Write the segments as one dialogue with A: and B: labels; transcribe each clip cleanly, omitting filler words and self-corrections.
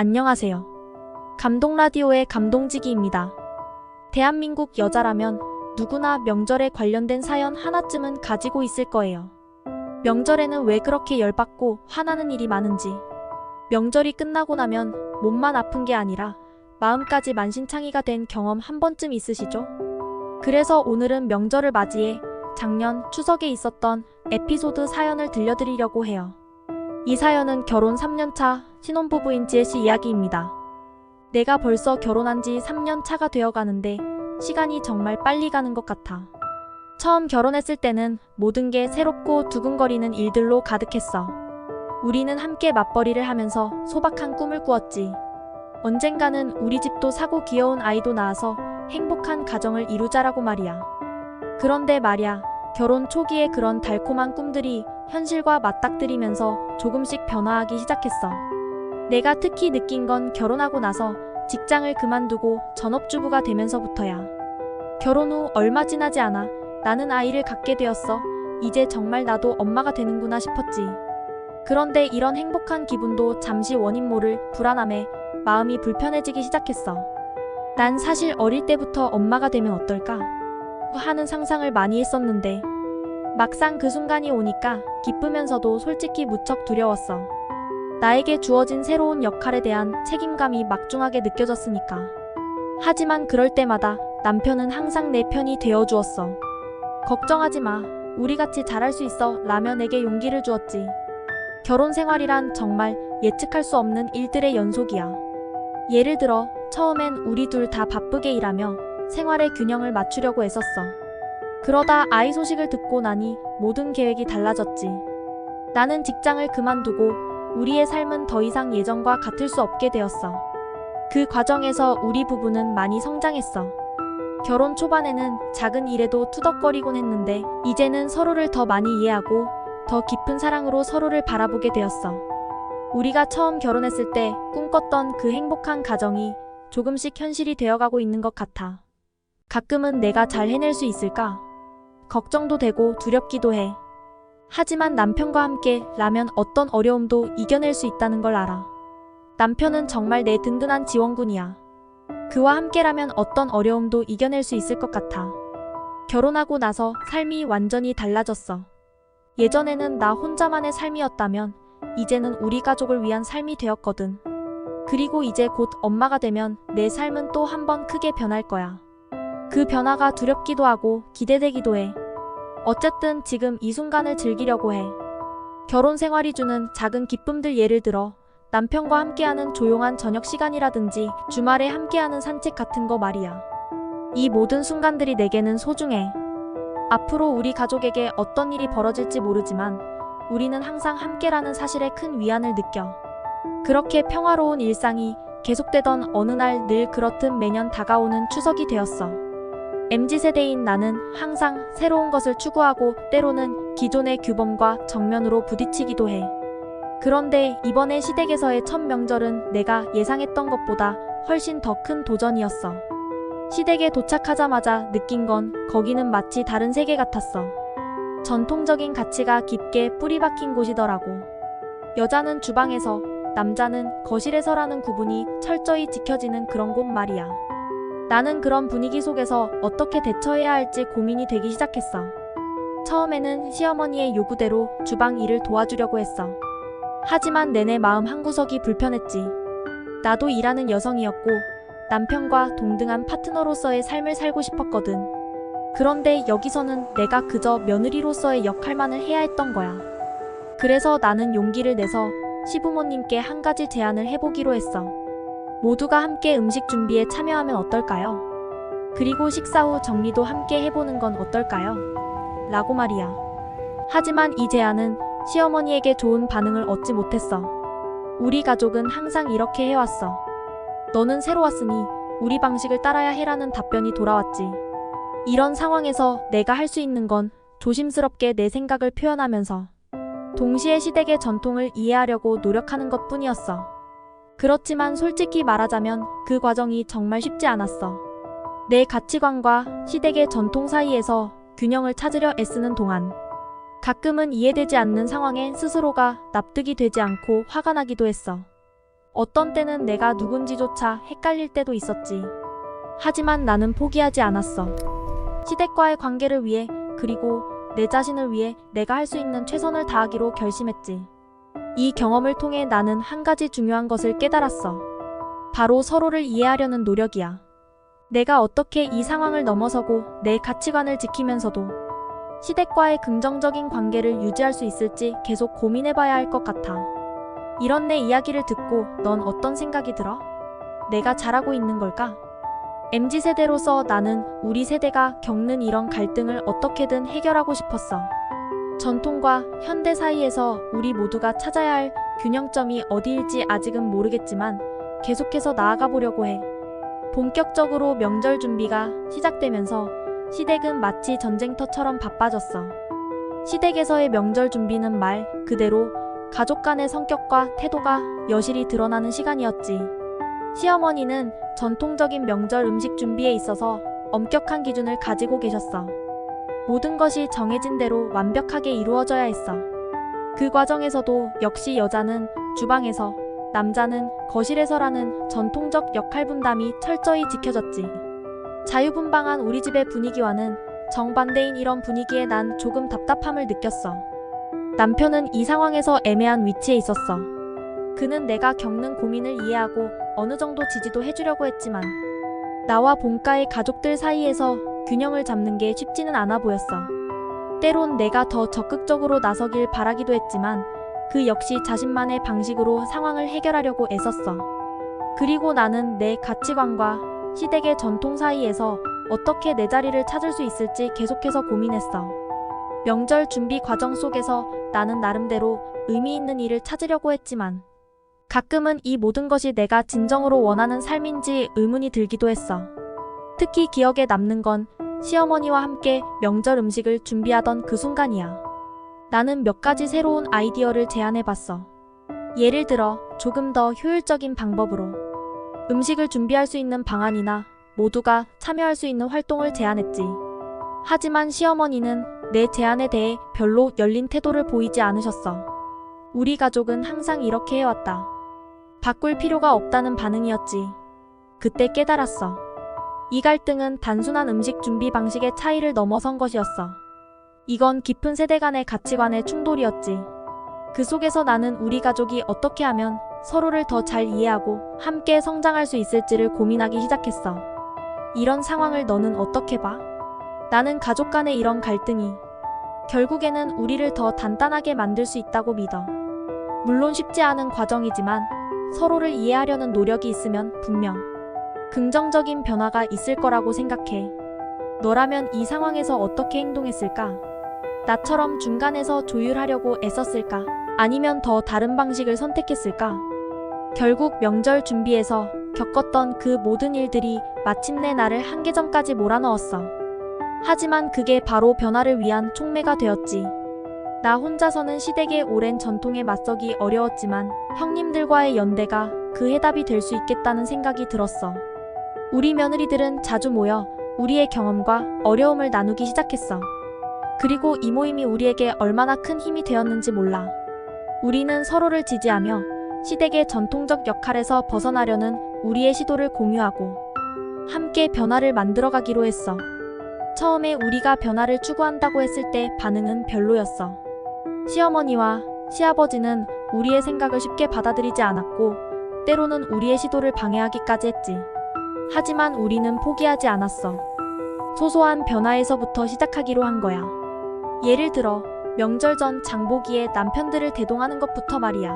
A: 안녕하세요. 감동라디오의 감동지기입니다. 대한민국 여자라면 누구나 명절에 관련된 사연 하나쯤은 가지고 있을 거예요. 명절에는 왜 그렇게 열받고 화나는 일이 많은지, 명절이 끝나고 나면 몸만 아픈 게 아니라 마음까지 만신창이가 된 경험 한 번쯤 있으시죠? 그래서 오늘은 명절을 맞이해 작년 추석에 있었던 에피소드 사연을 들려드리려고 해요. 이 사연은 결혼 3년차 신혼부부인 지혜씨 이야기입니다. 내가 벌써 결혼한 지 3년 차가 되어 가는데 시간이 정말 빨리 가는 것 같아. 처음 결혼했을 때는 모든 게 새롭고 두근거리는 일들로 가득했어. 우리는 함께 맞벌이를 하면서 소박한 꿈을 꾸었지. 언젠가는 우리 집도 사고 귀여운 아이도 낳아서 행복한 가정을 이루자라고 말이야. 그런데 말야, 결혼 초기에 그런 달콤한 꿈들이 현실과 맞닥뜨리면서 조금씩 변화하기 시작했어. 내가 특히 느낀 건 결혼하고 나서 직장을 그만두고 전업주부가 되면서부터야. 결혼 후 얼마 지나지 않아 나는 아이를 갖게 되었어. 이제 정말 나도 엄마가 되는구나 싶었지. 그런데 이런 행복한 기분도 잠시 원인 모를 불안함에 마음이 불편해지기 시작했어. 난 사실 어릴 때부터 엄마가 되면 어떨까 하는 상상을 많이 했었는데 막상 그 순간이 오니까 기쁘면서도 솔직히 무척 두려웠어. 나에게 주어진 새로운 역할에 대한 책임감이 막중하게 느껴졌으니까. 하지만 그럴 때마다 남편은 항상 내 편이 되어주었어. 걱정하지 마. 우리 같이 잘할 수 있어. 라며 내게 용기를 주었지. 결혼 생활이란 정말 예측할 수 없는 일들의 연속이야. 예를 들어 처음엔 우리 둘 다 바쁘게 일하며 생활의 균형을 맞추려고 애썼어. 그러다 아이 소식을 듣고 나니 모든 계획이 달라졌지. 나는 직장을 그만두고 우리의 삶은 더 이상 예전과 같을 수 없게 되었어. 그 과정에서 우리 부부는 많이 성장했어. 결혼 초반에는 작은 일에도 투덕거리곤 했는데 이제는 서로를 더 많이 이해하고 더 깊은 사랑으로 서로를 바라보게 되었어. 우리가 처음 결혼했을 때 꿈꿨던 그 행복한 가정이 조금씩 현실이 되어가고 있는 것 같아. 가끔은 내가 잘 해낼 수 있을까? 걱정도 되고 두렵기도 해. 하지만 남편과 함께 라면 어떤 어려움도 이겨낼 수 있다는 걸 알아. 남편은 정말 내 든든한 지원군이야. 그와 함께라면 어떤 어려움도 이겨낼 수 있을 것 같아. 결혼하고 나서 삶이 완전히 달라졌어. 예전에는 나 혼자만의 삶이었다면 이제는 우리 가족을 위한 삶이 되었거든. 그리고 이제 곧 엄마가 되면 내 삶은 또 한 번 크게 변할 거야. 그 변화가 두렵기도 하고 기대되기도 해. 어쨌든 지금 이 순간을 즐기려고 해. 결혼 생활이 주는 작은 기쁨들, 예를 들어 남편과 함께하는 조용한 저녁 시간이라든지 주말에 함께하는 산책 같은 거 말이야. 이 모든 순간들이 내게는 소중해. 앞으로 우리 가족에게 어떤 일이 벌어질지 모르지만 우리는 항상 함께라는 사실에 큰 위안을 느껴. 그렇게 평화로운 일상이 계속되던 어느 날 늘 그렇듯 매년 다가오는 추석이 되었어. MZ세대인 나는 항상 새로운 것을 추구하고 때로는 기존의 규범과 정면으로 부딪히기도 해. 그런데 이번에 시댁에서의 첫 명절은 내가 예상했던 것보다 훨씬 더 큰 도전이었어. 시댁에 도착하자마자 느낀 건 거기는 마치 다른 세계 같았어. 전통적인 가치가 깊게 뿌리박힌 곳이더라고. 여자는 주방에서, 남자는 거실에서라는 구분이 철저히 지켜지는 그런 곳 말이야. 나는 그런 분위기 속에서 어떻게 대처해야 할지 고민이 되기 시작했어. 처음에는 시어머니의 요구대로 주방 일을 도와주려고 했어. 하지만 내내 마음 한구석이 불편했지. 나도 일하는 여성이었고 남편과 동등한 파트너로서의 삶을 살고 싶었거든. 그런데 여기서는 내가 그저 며느리로서의 역할만을 해야 했던 거야. 그래서 나는 용기를 내서 시부모님께 한 가지 제안을 해보기로 했어. 모두가 함께 음식 준비에 참여하면 어떨까요? 그리고 식사 후 정리도 함께 해보는 건 어떨까요? 라고 말이야. 하지만 이 제안은 시어머니에게 좋은 반응을 얻지 못했어. 우리 가족은 항상 이렇게 해왔어. 너는 새로 왔으니 우리 방식을 따라야 해라는 답변이 돌아왔지. 이런 상황에서 내가 할 수 있는 건 조심스럽게 내 생각을 표현하면서 동시에 시댁의 전통을 이해하려고 노력하는 것뿐이었어. 그렇지만 솔직히 말하자면 그 과정이 정말 쉽지 않았어. 내 가치관과 시댁의 전통 사이에서 균형을 찾으려 애쓰는 동안 가끔은 이해되지 않는 상황에 스스로가 납득이 되지 않고 화가 나기도 했어. 어떤 때는 내가 누군지조차 헷갈릴 때도 있었지. 하지만 나는 포기하지 않았어. 시댁과의 관계를 위해, 그리고 내 자신을 위해 내가 할 수 있는 최선을 다하기로 결심했지. 이 경험을 통해 나는 한 가지 중요한 것을 깨달았어. 바로 서로를 이해하려는 노력이야. 내가 어떻게 이 상황을 넘어서고 내 가치관을 지키면서도 시댁과의 긍정적인 관계를 유지할 수 있을지 계속 고민해봐야 할 것 같아. 이런 내 이야기를 듣고 넌 어떤 생각이 들어? 내가 잘하고 있는 걸까? MZ세대로서 나는 우리 세대가 겪는 이런 갈등을 어떻게든 해결하고 싶었어. 전통과 현대 사이에서 우리 모두가 찾아야 할 균형점이 어디일지 아직은 모르겠지만 계속해서 나아가 보려고 해. 본격적으로 명절 준비가 시작되면서 시댁은 마치 전쟁터처럼 바빠졌어. 시댁에서의 명절 준비는 말 그대로 가족 간의 성격과 태도가 여실히 드러나는 시간이었지. 시어머니는 전통적인 명절 음식 준비에 있어서 엄격한 기준을 가지고 계셨어. 모든 것이 정해진 대로 완벽하게 이루어져야 했어. 그 과정에서도 역시 여자는 주방에서, 남자는 거실에서라는 전통적 역할 분담이 철저히 지켜졌지. 자유분방한 우리 집의 분위기와는 정반대인 이런 분위기에 난 조금 답답함을 느꼈어. 남편은 이 상황에서 애매한 위치에 있었어. 그는 내가 겪는 고민을 이해하고 어느 정도 지지도 해주려고 했지만 나와 본가의 가족들 사이에서 균형을 잡는 게 쉽지는 않아 보였어. 때론 내가 더 적극적으로 나서길 바라기도 했지만 그 역시 자신만의 방식으로 상황을 해결하려고 애썼어. 그리고 나는 내 가치관과 시댁의 전통 사이에서 어떻게 내 자리를 찾을 수 있을지 계속해서 고민했어. 명절 준비 과정 속에서 나는 나름대로 의미 있는 일을 찾으려고 했지만 가끔은 이 모든 것이 내가 진정으로 원하는 삶인지 의문이 들기도 했어. 특히 기억에 남는 건 시어머니와 함께 명절 음식을 준비하던 그 순간이야. 나는 몇 가지 새로운 아이디어를 제안해봤어. 예를 들어 조금 더 효율적인 방법으로 음식을 준비할 수 있는 방안이나 모두가 참여할 수 있는 활동을 제안했지. 하지만 시어머니는 내 제안에 대해 별로 열린 태도를 보이지 않으셨어. 우리 가족은 항상 이렇게 해왔다. 바꿀 필요가 없다는 반응이었지. 그때 깨달았어. 이 갈등은 단순한 음식 준비 방식의 차이를 넘어선 것이었어. 이건 깊은 세대 간의 가치관의 충돌이었지. 그 속에서 나는 우리 가족이 어떻게 하면 서로를 더 잘 이해하고 함께 성장할 수 있을지를 고민하기 시작했어. 이런 상황을 너는 어떻게 봐? 나는 가족 간의 이런 갈등이 결국에는 우리를 더 단단하게 만들 수 있다고 믿어. 물론 쉽지 않은 과정이지만 서로를 이해하려는 노력이 있으면 분명 긍정적인 변화가 있을 거라고 생각해. 너라면 이 상황에서 어떻게 행동했을까? 나처럼 중간에서 조율하려고 애썼을까? 아니면 더 다른 방식을 선택했을까? 결국 명절 준비에서 겪었던 그 모든 일들이 마침내 나를 한계점까지 몰아넣었어. 하지만 그게 바로 변화를 위한 촉매가 되었지. 나 혼자서는 시댁의 오랜 전통에 맞서기 어려웠지만 형님들과의 연대가 그 해답이 될 수 있겠다는 생각이 들었어. 우리 며느리들은 자주 모여 우리의 경험과 어려움을 나누기 시작했어. 그리고 이 모임이 우리에게 얼마나 큰 힘이 되었는지 몰라. 우리는 서로를 지지하며 시댁의 전통적 역할에서 벗어나려는 우리의 시도를 공유하고 함께 변화를 만들어가기로 했어. 처음에 우리가 변화를 추구한다고 했을 때 반응은 별로였어. 시어머니와 시아버지는 우리의 생각을 쉽게 받아들이지 않았고 때로는 우리의 시도를 방해하기까지 했지. 하지만 우리는 포기하지 않았어. 소소한 변화에서부터 시작하기로 한 거야. 예를 들어 명절 전 장보기에 남편들을 대동하는 것부터 말이야.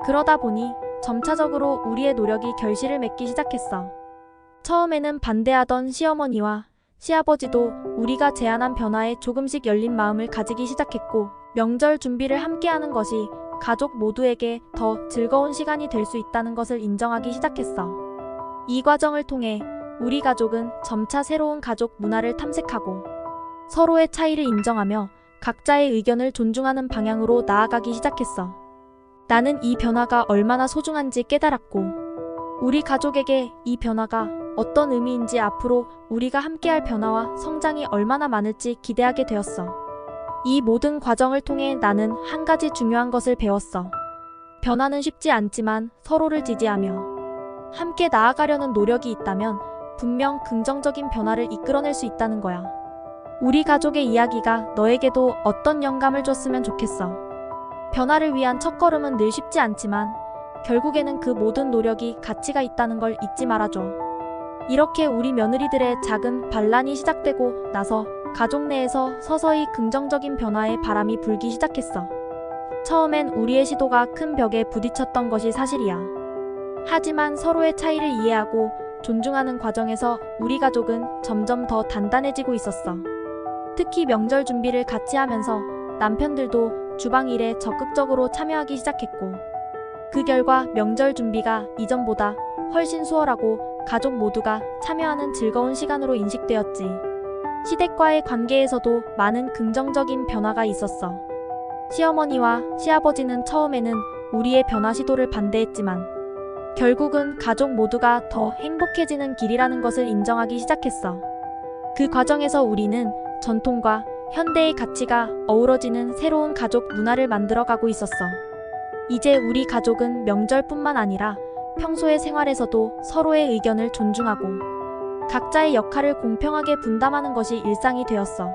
A: 그러다 보니 점차적으로 우리의 노력이 결실을 맺기 시작했어. 처음에는 반대하던 시어머니와 시아버지도 우리가 제안한 변화에 조금씩 열린 마음을 가지기 시작했고 명절 준비를 함께하는 것이 가족 모두에게 더 즐거운 시간이 될 수 있다는 것을 인정하기 시작했어. 이 과정을 통해 우리 가족은 점차 새로운 가족 문화를 탐색하고 서로의 차이를 인정하며 각자의 의견을 존중하는 방향으로 나아가기 시작했어. 나는 이 변화가 얼마나 소중한지 깨달았고 우리 가족에게 이 변화가 어떤 의미인지 앞으로 우리가 함께할 변화와 성장이 얼마나 많을지 기대하게 되었어. 이 모든 과정을 통해 나는 한 가지 중요한 것을 배웠어. 변화는 쉽지 않지만 서로를 지지하며 함께 나아가려는 노력이 있다면 분명 긍정적인 변화를 이끌어낼 수 있다는 거야. 우리 가족의 이야기가 너에게도 어떤 영감을 줬으면 좋겠어. 변화를 위한 첫걸음은 늘 쉽지 않지만 결국에는 그 모든 노력이 가치가 있다는 걸 잊지 말아줘. 이렇게 우리 며느리들의 작은 반란이 시작되고 나서 가족 내에서 서서히 긍정적인 변화의 바람이 불기 시작했어. 처음엔 우리의 시도가 큰 벽에 부딪혔던 것이 사실이야. 하지만 서로의 차이를 이해하고 존중하는 과정에서 우리 가족은 점점 더 단단해지고 있었어. 특히 명절 준비를 같이 하면서 남편들도 주방 일에 적극적으로 참여하기 시작했고, 그 결과 명절 준비가 이전보다 훨씬 수월하고 가족 모두가 참여하는 즐거운 시간으로 인식되었지. 시댁과의 관계에서도 많은 긍정적인 변화가 있었어. 시어머니와 시아버지는 처음에는 우리의 변화 시도를 반대했지만 결국은 가족 모두가 더 행복해지는 길이라는 것을 인정하기 시작했어. 그 과정에서 우리는 전통과 현대의 가치가 어우러지는 새로운 가족 문화를 만들어가고 있었어. 이제 우리 가족은 명절뿐만 아니라 평소의 생활에서도 서로의 의견을 존중하고 각자의 역할을 공평하게 분담하는 것이 일상이 되었어.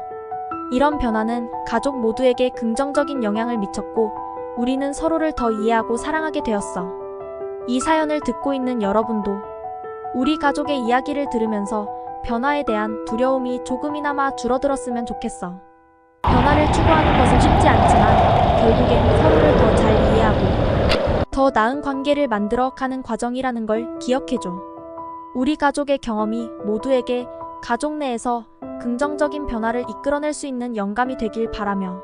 A: 이런 변화는 가족 모두에게 긍정적인 영향을 미쳤고 우리는 서로를 더 이해하고 사랑하게 되었어. 이 사연을 듣고 있는 여러분도 우리 가족의 이야기를 들으면서 변화에 대한 두려움이 조금이나마 줄어들었으면 좋겠어. 변화를 추구하는 것은 쉽지 않지만 결국엔 서로를 더 잘 이해하고 더 나은 관계를 만들어 가는 과정이라는 걸 기억해줘. 우리 가족의 경험이 모두에게 가족 내에서 긍정적인 변화를 이끌어낼 수 있는 영감이 되길 바라며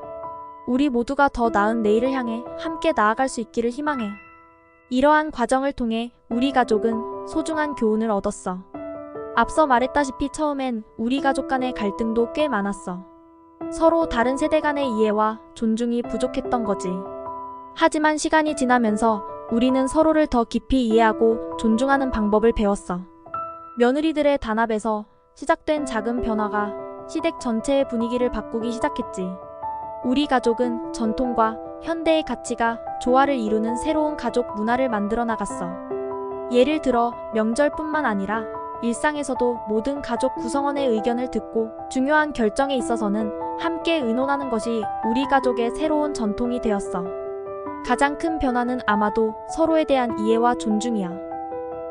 A: 우리 모두가 더 나은 내일을 향해 함께 나아갈 수 있기를 희망해. 이러한 과정을 통해 우리 가족은 소중한 교훈을 얻었어. 앞서 말했다시피 처음엔 우리 가족 간의 갈등도 꽤 많았어. 서로 다른 세대 간의 이해와 존중이 부족했던 거지. 하지만 시간이 지나면서 우리는 서로를 더 깊이 이해하고 존중하는 방법을 배웠어. 며느리들의 단합에서 시작된 작은 변화가 시댁 전체의 분위기를 바꾸기 시작했지. 우리 가족은 전통과 현대의 가치가 조화를 이루는 새로운 가족 문화를 만들어 나갔어. 예를 들어 명절뿐만 아니라 일상에서도 모든 가족 구성원의 의견을 듣고 중요한 결정에 있어서는 함께 의논하는 것이 우리 가족의 새로운 전통이 되었어. 가장 큰 변화는 아마도 서로에 대한 이해와 존중이야.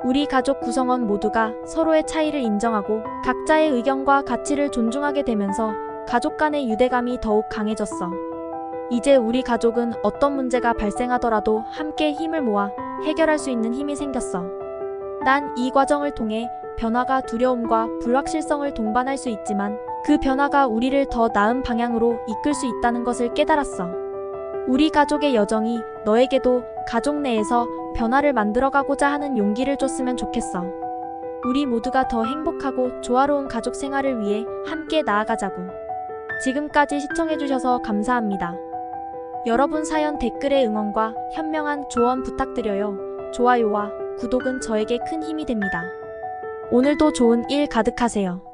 A: 우리 가족 구성원 모두가 서로의 차이를 인정하고 각자의 의견과 가치를 존중하게 되면서 가족 간의 유대감이 더욱 강해졌어. 이제 우리 가족은 어떤 문제가 발생하더라도 함께 힘을 모아 해결할 수 있는 힘이 생겼어. 난 이 과정을 통해 변화가 두려움과 불확실성을 동반할 수 있지만 그 변화가 우리를 더 나은 방향으로 이끌 수 있다는 것을 깨달았어. 우리 가족의 여정이 너에게도 가족 내에서 변화를 만들어가고자 하는 용기를 줬으면 좋겠어. 우리 모두가 더 행복하고 조화로운 가족 생활을 위해 함께 나아가자고. 지금까지 시청해주셔서 감사합니다. 여러분 사연 댓글에 응원과 현명한 조언 부탁드려요. 좋아요와 구독은 저에게 큰 힘이 됩니다. 오늘도 좋은 일 가득하세요.